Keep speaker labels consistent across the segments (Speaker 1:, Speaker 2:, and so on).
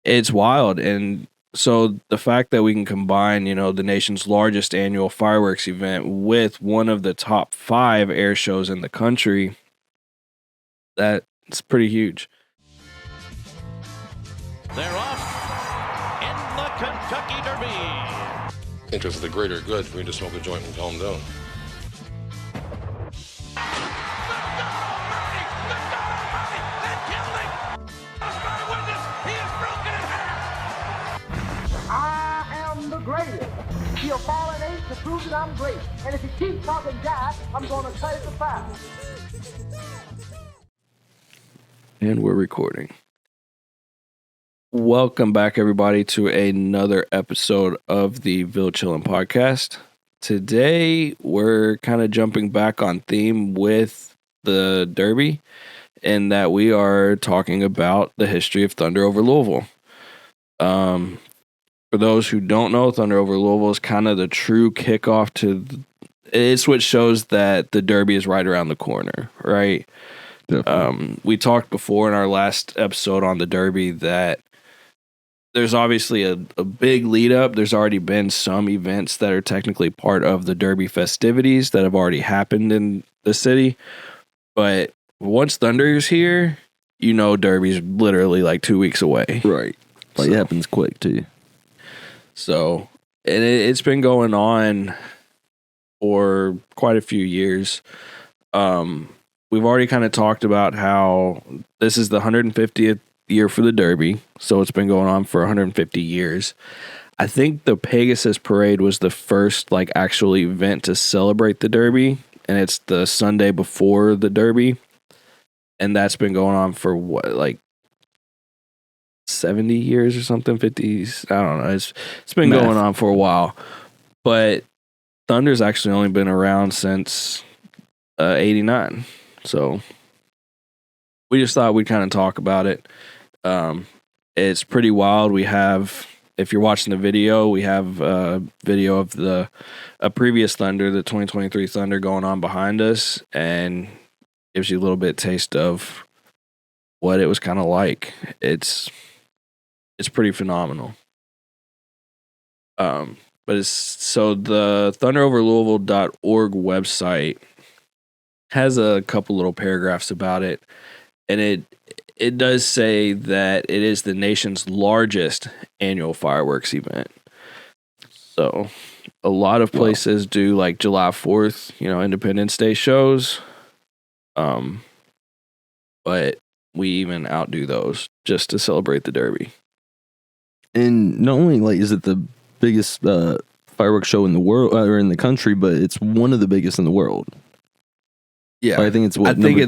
Speaker 1: it's wild. And so the fact that we can combine, the nation's largest annual fireworks event with one of the top 5 air shows in the country, that's pretty huge.
Speaker 2: They're off in the Kentucky Derby.
Speaker 3: Interest of the greater good for me to smoke a joint and calm down.
Speaker 4: Greatest. He'll fall an 8 to prove that I'm great. And if he keeps talking Jack, I'm going to cut it to 5.
Speaker 1: And we're recording. Welcome back, everybody, to another episode of the Ville Chillin' Podcast. Today, we're kind of jumping back on theme with the Derby, in that we are talking about the history of Thunder Over Louisville. For those who don't know, Thunder Over Louisville is kind of the true kickoff to it's what shows that the Derby is right around the corner, right? We talked before in our last episode on the Derby that there's obviously a big lead up. There's already been some events that are technically part of the Derby festivities that have already happened in the city. But once Thunder's here, Derby's literally like 2 weeks away.
Speaker 5: Right. Like, it happens quick, too.
Speaker 1: So, and it's been going on for quite a few years. We've already kind of talked about how this is the 150th year for the Derby, so it's been going on for 150 years. I think the Pegasus Parade was the first actual event to celebrate the Derby, and it's the Sunday before the Derby, and that's been going on for 70 years or something, 50s. I don't know. It's been going on for a while. But Thunder's actually only been around since 89. So we just thought we'd kind of talk about it. It's pretty wild. We have, if you're watching the video, we have a video of a previous Thunder, the 2023 Thunder, going on behind us, and gives you a little bit taste of what it was kind of like. It's pretty phenomenal. But so the thunderoverlouisville.org website has a couple little paragraphs about it, and it does say that it is the nation's largest annual fireworks event. So a lot of places do July 4th, Independence Day shows. But we even outdo those just to celebrate the Derby.
Speaker 5: And not only is it the biggest fireworks show in the world or in the country, but it's one of the biggest in the world.
Speaker 1: Yeah,
Speaker 5: I think it's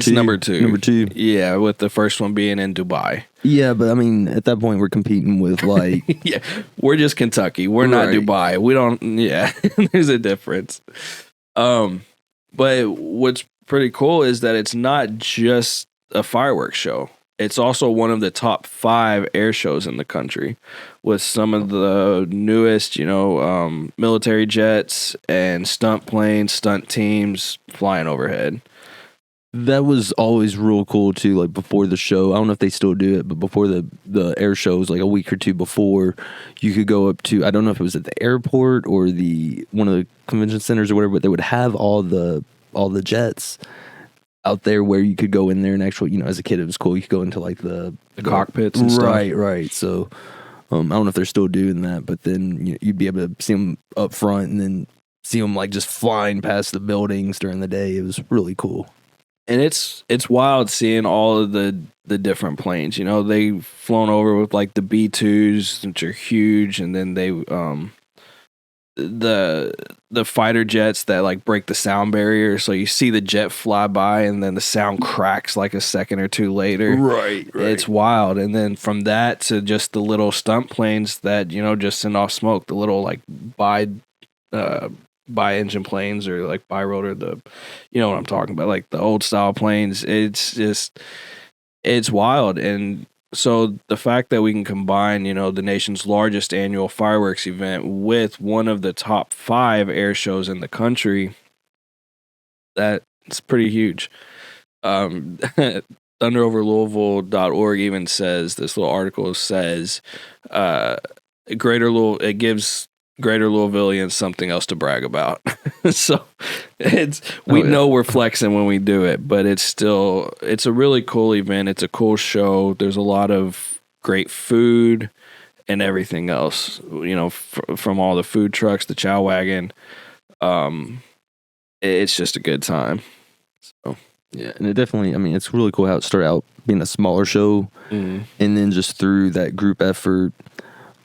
Speaker 1: number two.
Speaker 5: Number two.
Speaker 1: Yeah, with the first one being in Dubai.
Speaker 5: Yeah, but I mean, at that point, we're competing with
Speaker 1: yeah, we're just Kentucky. We're not Dubai. We don't. Yeah, there's a difference. But what's pretty cool is that it's not just a fireworks show. It's also one of the top 5 air shows in the country, with some of the newest, military jets and stunt planes, stunt teams flying overhead.
Speaker 5: That was always real cool too. Before the show, I don't know if they still do it, but before the air shows, a week or two before, you could go up to, I don't know if it was at the airport or one of the convention centers or whatever, but they would have all the jets out there where you could go in there and actually, as a kid, it was cool. You could go into the
Speaker 1: cockpits and stuff.
Speaker 5: Right. So I don't know if they're still doing that, but then you'd be able to see them up front and then see them just flying past the buildings during the day. It was really cool.
Speaker 1: And it's wild seeing all of the different planes. They've flown over with the B-2s, which are huge, and then they the fighter jets that break the sound barrier, so you see the jet fly by and then the sound cracks a second or two later.
Speaker 5: Right.
Speaker 1: It's wild. And then from that to just the little stunt planes that just send off smoke, the little bi-engine planes or bi-rotor, what I'm talking about, the old style planes. It's wild. And so the fact that we can combine, the nation's largest annual fireworks event with one of the top 5 air shows in the country, that's pretty huge. thunderoverlouisville.org even says, this little article says, it gives Greater Louisvillians something else to brag about. So we know we're flexing when we do it, but it's a really cool event. It's a cool show. There's a lot of great food and everything else, from all the food trucks, the chow wagon. It's just a good time. So.
Speaker 5: Yeah, and it definitely, it's really cool how it started out being a smaller show, and then just through that group effort,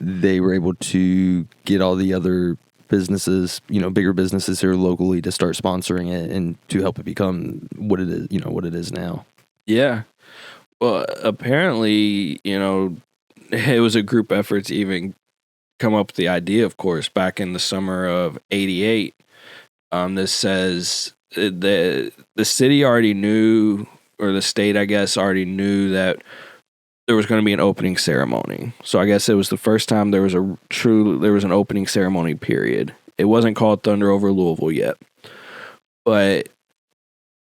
Speaker 5: they were able to get all the other businesses, bigger businesses here locally to start sponsoring it and to help it become what it is, what it is now.
Speaker 1: Yeah. Well, apparently, it was a group effort to even come up with the idea, of course, back in the summer of '88. This says the city already knew, or the state, I guess, already knew that there was going to be an opening ceremony. So I guess it was the first time there was an opening ceremony, period. It wasn't called Thunder Over Louisville yet, but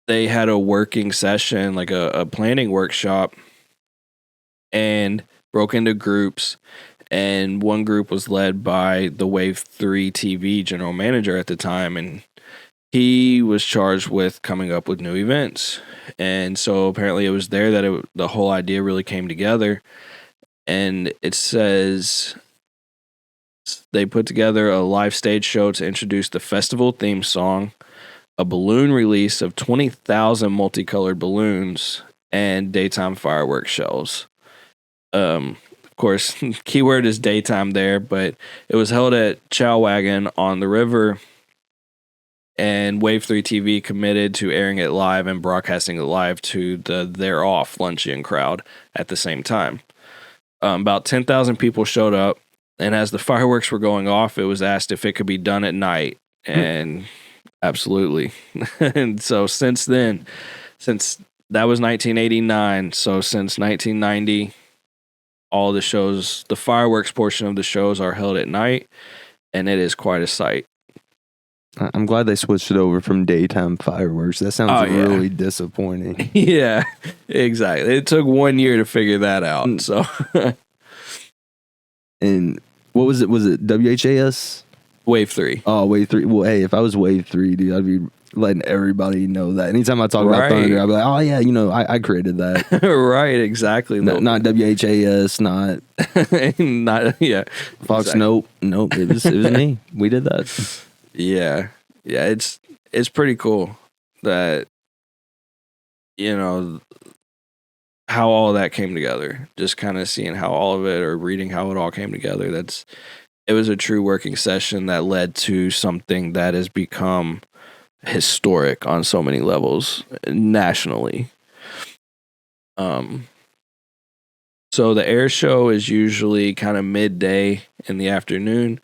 Speaker 1: they had a working session, like a planning workshop, and broke into groups. And one group was led by the Wave 3 TV general manager at the time, and he was charged with coming up with new events. And so apparently it was there that the whole idea really came together. And it says they put together a live stage show to introduce the festival theme song, a balloon release of 20,000 multicolored balloons, and daytime fireworks shows. Of course, keyword is daytime there, but it was held at Chow Wagon on the river. And Wave 3 TV committed to airing it live and broadcasting it live to the They're Off luncheon crowd at the same time. About 10,000 people showed up, and as the fireworks were going off, it was asked if it could be done at night, and absolutely. And so since that was 1989, so since 1990, all the shows, the fireworks portion of the shows are held at night, and it is quite a sight.
Speaker 5: I'm glad they switched it over from daytime fireworks. That sounds really disappointing.
Speaker 1: Yeah, exactly. It took 1 year to figure that out. So,
Speaker 5: and what was it? Was it WHAS?
Speaker 1: Wave 3.
Speaker 5: Oh, Wave 3. Well, hey, if I was Wave 3, dude, I'd be letting everybody know that. Anytime I talk about Thunder, I'd be like, oh, yeah, I created that.
Speaker 1: Right, exactly.
Speaker 5: No, not WHAS, not...
Speaker 1: yeah.
Speaker 5: Fox, exactly. Nope. It was me. We did that.
Speaker 1: Yeah, it's pretty cool that, how all that came together. Just kind of seeing how all of it, or reading how it all came together. It was a true working session that led to something that has become historic on so many levels nationally. So the air show is usually kind of midday in the afternoon.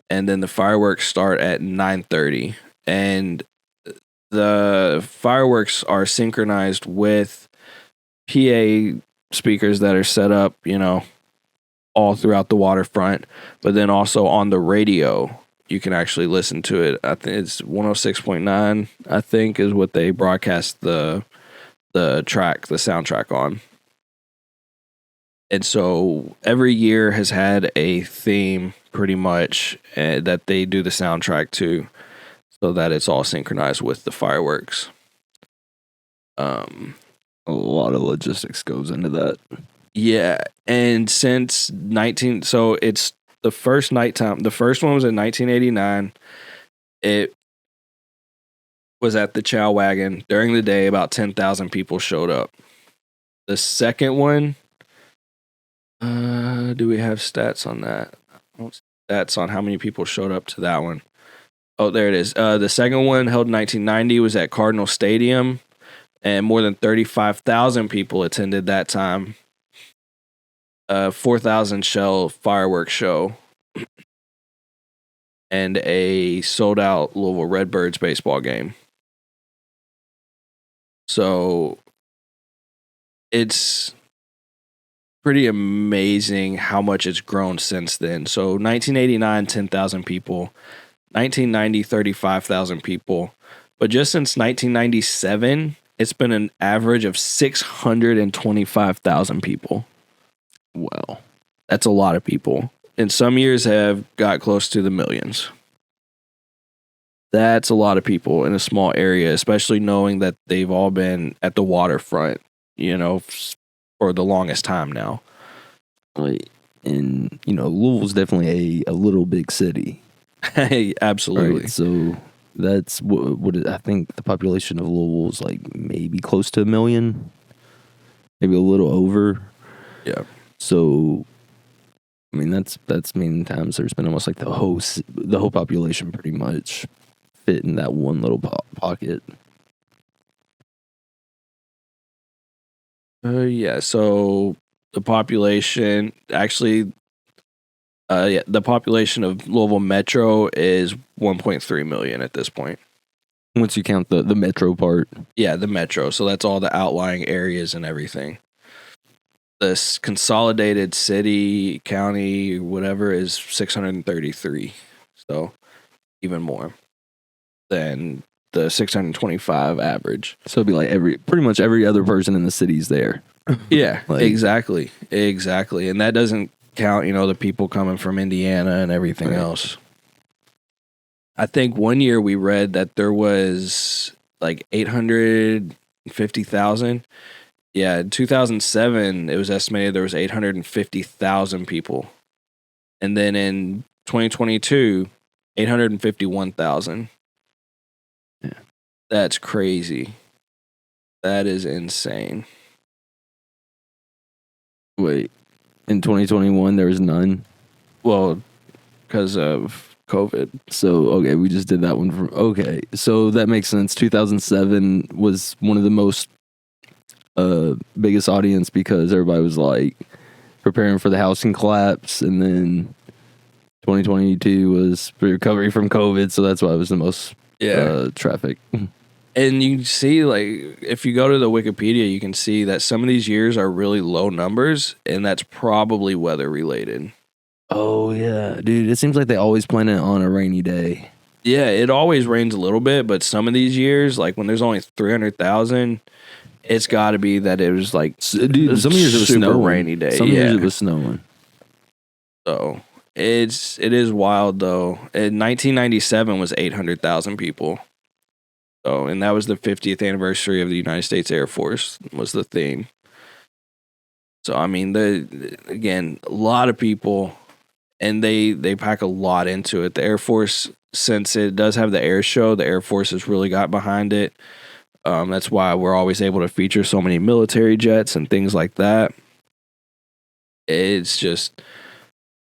Speaker 1: And then the fireworks start at 9:30, and the fireworks are synchronized with PA speakers that are set up, all throughout the waterfront. But then also on the radio, you can actually listen to it. I think it's 106.9. I think is what they broadcast the soundtrack on. And so every year has had a theme, pretty much, that they do the soundtrack to, so that it's all synchronized with the fireworks.
Speaker 5: A lot of logistics goes into that.
Speaker 1: Yeah, and since so it's the first nighttime. The first one was in 1989. It was at the Chow Wagon. During the day, about 10,000 people showed up. The second one, do we have stats on that? Stats on how many people showed up to that one. Oh, there it is. The second one, held in 1990, was at Cardinal Stadium, and more than 35,000 people attended that time. 4,000 shell fireworks show, and a sold-out Louisville Redbirds baseball game. So it's pretty amazing how much it's grown since then. So 1989, 10,000 people. 1990, 35,000 people. But just since 1997, it's been an average of 625,000 people.
Speaker 5: Wow.
Speaker 1: That's a lot of people. And some years have got close to the millions. That's a lot of people in a small area, especially knowing that they've all been at the waterfront, for the longest time now.
Speaker 5: Like, and Louisville's definitely a little big city.
Speaker 1: Hey, absolutely.
Speaker 5: Right? So that's what I think the population of Louisville is like, maybe close to 1 million, maybe a little over.
Speaker 1: Yeah.
Speaker 5: So, I mean, that's many times there's been almost like the whole population pretty much fit in that one little pocket.
Speaker 1: Yeah. So the population actually, the population of Louisville Metro is 1.3 million at this point.
Speaker 5: Once you count the metro part.
Speaker 1: Yeah, the metro. So that's all the outlying areas and everything. This consolidated city, county, whatever is 633. So even more than the 625 average.
Speaker 5: So it'd be like pretty much every other person in the city's there.
Speaker 1: Yeah,
Speaker 5: Like-
Speaker 1: exactly. And that doesn't count, the people coming from Indiana and everything
Speaker 5: Right.
Speaker 1: else. I think one year we read that there was like 850,000. Yeah, in 2007, it was estimated there was 850,000 people. And then in 2022, 851,000.
Speaker 5: Yeah.
Speaker 1: That's crazy. That is insane.
Speaker 5: Wait, in 2021 there was none.
Speaker 1: Well, because of COVID.
Speaker 5: So okay, we just did that one. Okay, so that makes sense. 2007 was one of the most biggest audience because everybody was like preparing for the housing collapse, and then 2022 was recovery from COVID, so that's why it was the most traffic.
Speaker 1: And you see, like, if you go to the Wikipedia, you can see that some of these years are really low numbers, and that's probably weather related.
Speaker 5: Oh yeah, dude! It seems like they always plan it on a rainy day.
Speaker 1: Yeah, it always rains a little bit, but some of these years, like when there's only 300,000, it's got to be that it was like
Speaker 5: Dude, some years it was
Speaker 1: super
Speaker 5: snowing.
Speaker 1: rainy day.
Speaker 5: Some years it was snowing.
Speaker 1: So it is wild though. In 1997 was 800,000 people. So, and that was the 50th anniversary of the United States Air Force was the theme. So I mean, again, a lot of people, and they pack a lot into it. The Air Force, since it does have the air show, the Air Force has really got behind it. That's why we're always able to feature so many military jets and things like that. It's just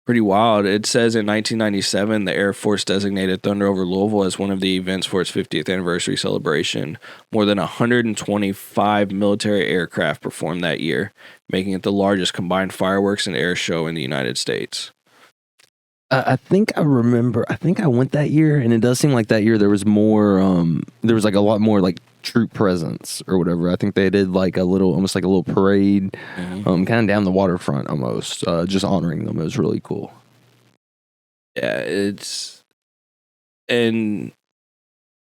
Speaker 1: pretty wild. It says in 1997, the Air Force designated Thunder Over Louisville as one of the events for its 50th anniversary celebration. More than 125 military aircraft performed that year, making it the largest combined fireworks and air show in the United States.
Speaker 5: I think I remember. I think I went that year, and it does seem like that year there was more. There was like a lot more like troop presence or whatever. I think they did like almost like a little parade, kind of down the waterfront, almost just honoring them. It was really cool.
Speaker 1: Yeah, and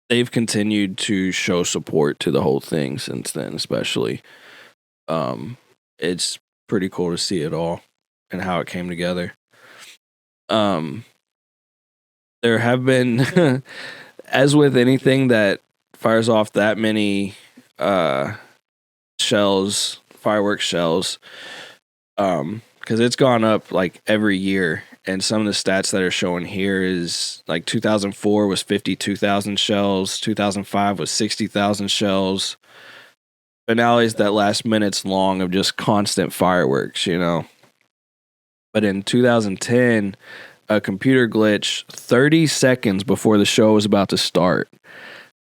Speaker 1: they've continued to show support to the whole thing since then, especially. It's pretty cool to see it all and how it came together. There have been, as with anything that fires off that many shells, fireworks shells, because it's gone up like every year. And some of the stats that are showing here is like 2004 was 52,000 shells, 2005 was 60,000 shells. Finale's that last minute's long of just constant fireworks, But in 2010, a computer glitch 30 seconds before the show was about to start.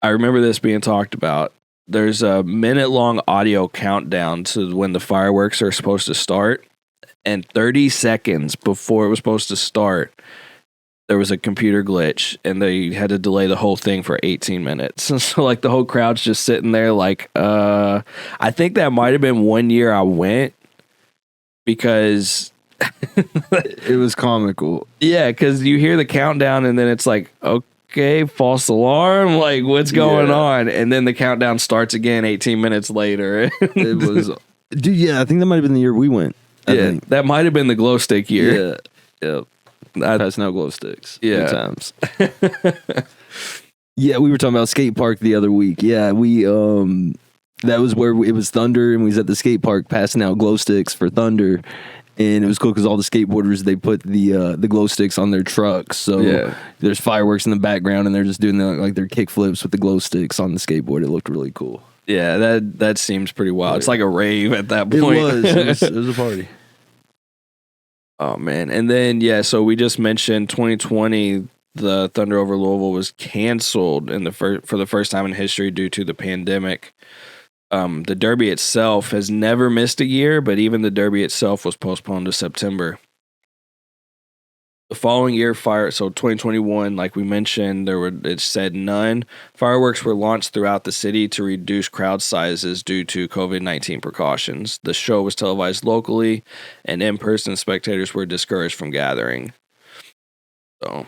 Speaker 1: I remember this being talked about. There's a minute-long audio countdown to when the fireworks are supposed to start. And 30 seconds before it was supposed to start, there was a computer glitch, and they had to delay the whole thing for 18 minutes. So, like, the whole crowd's just sitting there like, I think that might have been one year I went because...
Speaker 5: It was comical.
Speaker 1: Yeah, because you hear the countdown and then it's like, okay, false alarm. Like, what's going on? And then the countdown starts again 18 minutes later.
Speaker 5: It was, dude. Yeah, I think that might have been the year we went. I think.
Speaker 1: That might have been the glow stick year.
Speaker 5: Yeah. Passing out glow sticks.
Speaker 1: Yeah.
Speaker 5: Good times. Yeah, we were talking about skate park the other week. Yeah, we that was where it was Thunder, and we was at the skate park passing out glow sticks for Thunder, and it was cool because all the skateboarders, they put the glow sticks on their trucks. So there's fireworks in the background, and they're just doing their kick flips with the glow sticks on the skateboard. It looked really cool.
Speaker 1: Yeah, that seems pretty wild. It's like a rave at that point.
Speaker 5: It was a party.
Speaker 1: Oh man, and then so we just mentioned 2020. The Thunder Over Louisville was canceled for the first time in history due to the pandemic. The Derby itself has never missed a year, but even the Derby itself was postponed to September. The following year, so 2021, like we mentioned, it said none. Fireworks were launched throughout the city to reduce crowd sizes due to COVID-19 precautions. The show was televised locally, and in-person spectators were discouraged from gathering. So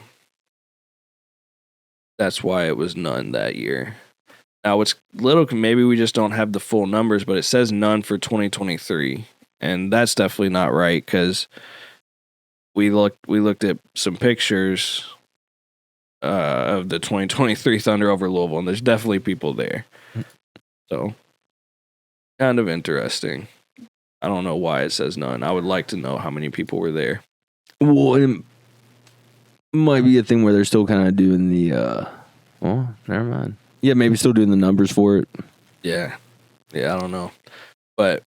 Speaker 1: that's why it was none that year. Now, it's maybe we just don't have the full numbers, but it says none for 2023. And that's definitely not right, because we looked at some pictures of the 2023 Thunder Over Louisville, and there's definitely people there. So, kind of interesting. I don't know why it says none. I would like to know how many people were there.
Speaker 5: Well, it might be a thing where they're still kind of doing the, never mind. Yeah, maybe still doing the numbers for it.
Speaker 1: Yeah, I don't know. But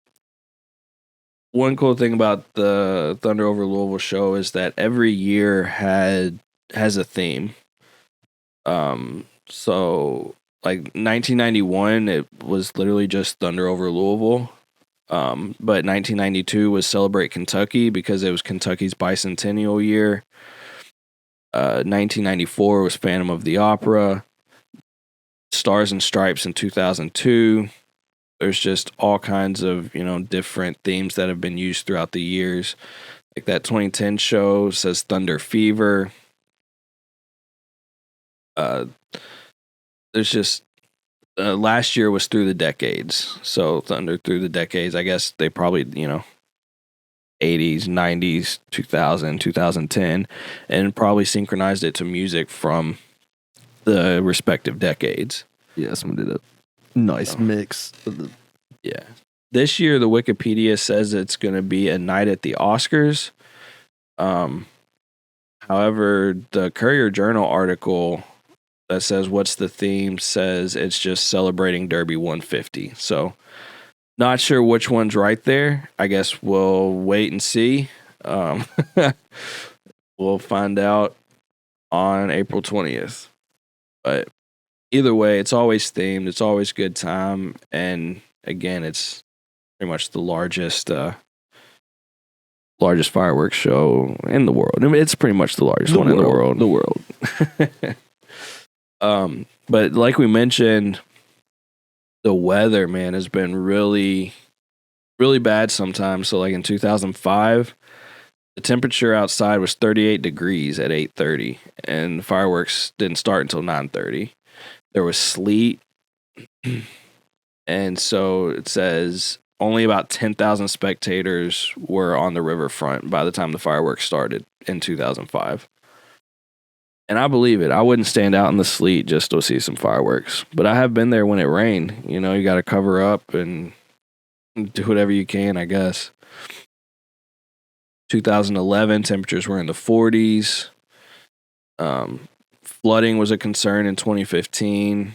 Speaker 1: one cool thing about the Thunder Over Louisville show is that every year has a theme. So like 1991, it was literally just Thunder Over Louisville. But 1992 was Celebrate Kentucky because it was Kentucky's bicentennial year. 1994 was Phantom of the Opera. Stars and Stripes in 2002. There's just all kinds of, different themes that have been used throughout the years. Like that 2010 show says Thunder Fever. There's just last year was Through the Decades. So Thunder Through the Decades, I guess they probably, 80s, 90s, 2000, 2010, and probably synchronized it to music from the respective decades.
Speaker 5: Yeah, someone did a nice mix.
Speaker 1: Yeah. This year, the Wikipedia says it's going to be a night at the Oscars. However, the Courier Journal article that says what's the theme says it's just celebrating Derby 150. So, not sure which one's right there. I guess we'll wait and see. We'll find out on April 20th. But either way, it's always themed. It's always good time. And again, it's pretty much the largest fireworks show in the world. I mean, it's pretty much the largest one in the world.
Speaker 5: The world.
Speaker 1: But like we mentioned, the weather, man, has been really, really bad sometimes. So like in 2005, the temperature outside was 38 degrees at 8:30, and the fireworks didn't start until 9:30. There was sleet, and so it says only about 10,000 spectators were on the riverfront by the time the fireworks started in 2005. And I believe it. I wouldn't stand out in the sleet just to see some fireworks, but I have been there when it rained. You got to cover up and do whatever you can, I guess. 2011, temperatures were in the 40s. Flooding was a concern in 2015.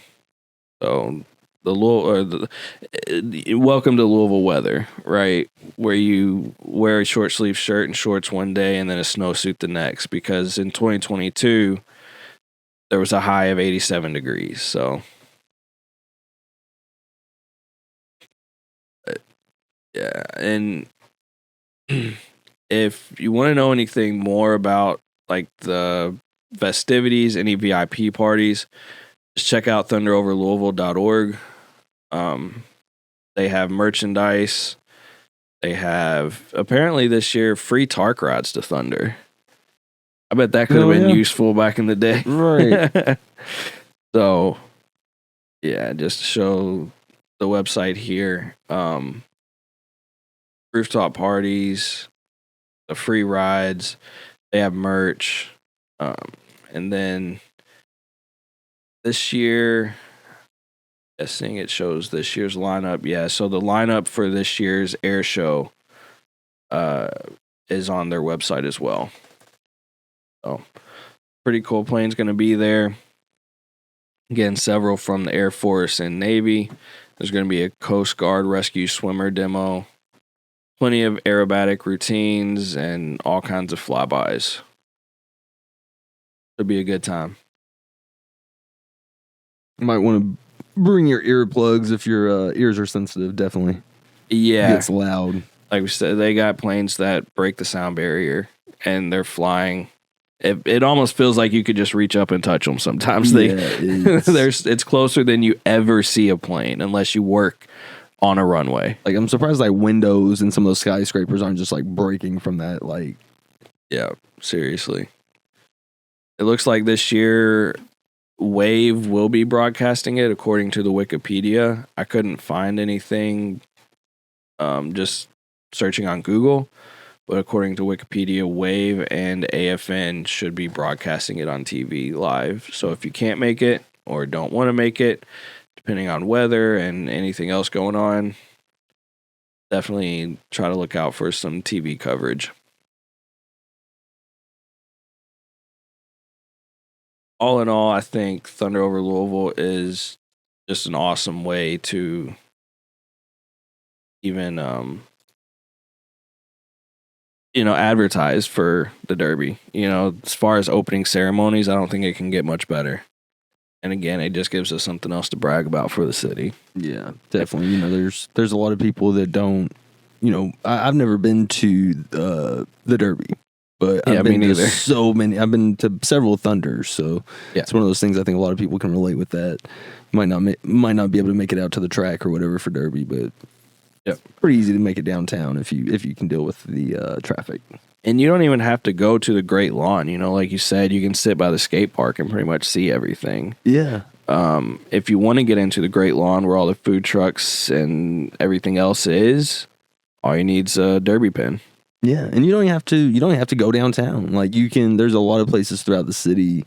Speaker 1: So welcome to Louisville weather, right? Where you wear a short sleeve shirt and shorts one day and then a snowsuit the next. Because in 2022, there was a high of 87 degrees. So, yeah, and if you want to know anything more about like the festivities, any VIP parties, just check out thunderoverlouisville.org. They have merchandise. They have apparently this year free Tark rides to Thunder. I bet that could have
Speaker 5: Oh,
Speaker 1: been
Speaker 5: yeah.
Speaker 1: useful back in the day.
Speaker 5: Right.
Speaker 1: So, yeah, just to show the website here. Rooftop parties, the free rides, they have merch. And then this year, guessing it shows this year's lineup. Yeah, so the lineup for this year's air show is on their website as well. So, pretty cool plane's going to be there. Again, several from the Air Force and Navy. There's going to be a Coast Guard rescue swimmer demo. Plenty of aerobatic routines and all kinds of flybys. It'll be a good time.
Speaker 5: You might want to bring your earplugs if your ears are sensitive. Definitely.
Speaker 1: Yeah.
Speaker 5: It's loud.
Speaker 1: Like we said, they got planes that break the sound barrier and they're flying. It almost feels like you could just reach up and touch them sometimes. It's closer than you ever see a plane unless you work on a runway.
Speaker 5: Like, I'm surprised like windows and some of those skyscrapers aren't just like breaking from that. Like,
Speaker 1: yeah, seriously. It looks like this year Wave will be broadcasting it according to the Wikipedia. I couldn't find anything just searching on Google. But according to Wikipedia, Wave and AFN should be broadcasting it on TV live. So if you can't make it or don't want to make it, depending on weather and anything else going on, definitely try to look out for some TV coverage. All in all, I think Thunder Over Louisville is just an awesome way to even advertise for the Derby. As far as opening ceremonies, I don't think it can get much better. And again, it just gives us something else to brag about for the city.
Speaker 5: yeah, definitely. There's a lot of people that don't. I've never been to the Derby, but
Speaker 1: Yeah,
Speaker 5: I've
Speaker 1: me
Speaker 5: been to
Speaker 1: neither.
Speaker 5: so many. I've been to several Thunders, so
Speaker 1: Yeah.
Speaker 5: it's one of those things. I think a lot of people can relate with that. Might not be able to make it out to the track or whatever for Derby, but
Speaker 1: Yep.
Speaker 5: pretty easy to make it downtown if you can deal with the traffic.
Speaker 1: And you don't even have to go to the Great Lawn. Like you said, you can sit by the skate park and pretty much see everything.
Speaker 5: Yeah.
Speaker 1: If you want to get into the Great Lawn where all the food trucks and everything else is, all you need's a Derby pin.
Speaker 5: Yeah, and you don't have to go downtown. Like, there's a lot of places throughout the city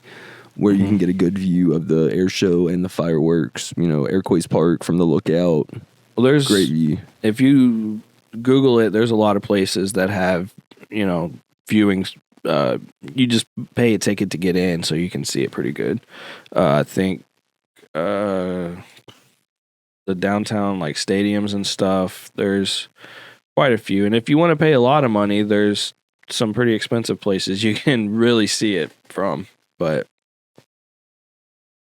Speaker 5: where you can get a good view of the air show and the fireworks. Airquays Park from the lookout.
Speaker 1: Well, there's
Speaker 5: Great view.
Speaker 1: If you Google it, there's a lot of places that have, viewings. You just pay a ticket to get in, so you can see it pretty good. I think the downtown like stadiums and stuff, there's quite a few. And if you want to pay a lot of money, there's some pretty expensive places you can really see it from. But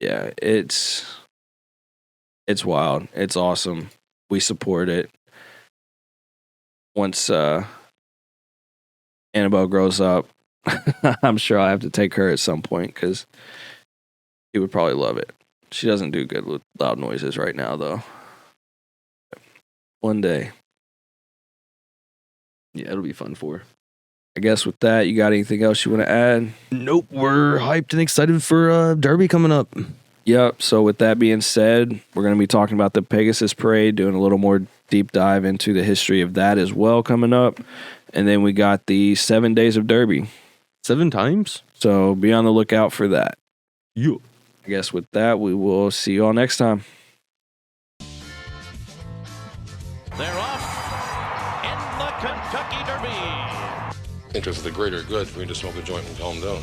Speaker 1: yeah, it's wild. It's awesome. We support it. Once Annabelle grows up, I'm sure I'll have to take her at some point because she would probably love it. She doesn't do good with loud noises right now, though. One day.
Speaker 5: Yeah, it'll be fun for her.
Speaker 1: I guess with that, you got anything else you want to add?
Speaker 5: Nope, we're hyped and excited for Derby coming up.
Speaker 1: Yep. So with that being said, we're going to be talking about the Pegasus Parade, doing a little more deep dive into the history of that as well coming up. And then we got the 7 days of Derby.
Speaker 5: 7 times?
Speaker 1: So be on the lookout for that.
Speaker 5: Yeah.
Speaker 1: I guess with that, we will see you all next time.
Speaker 2: They're off in the Kentucky Derby.
Speaker 3: Interest of the greater good for me to smoke a joint and calm down.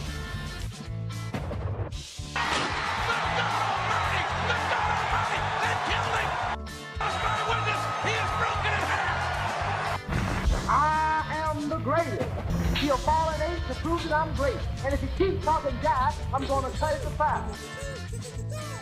Speaker 4: I am the greatest. He'll fall an inch to prove that I'm great. And if he keeps talking gas, I'm going to cut it to 5.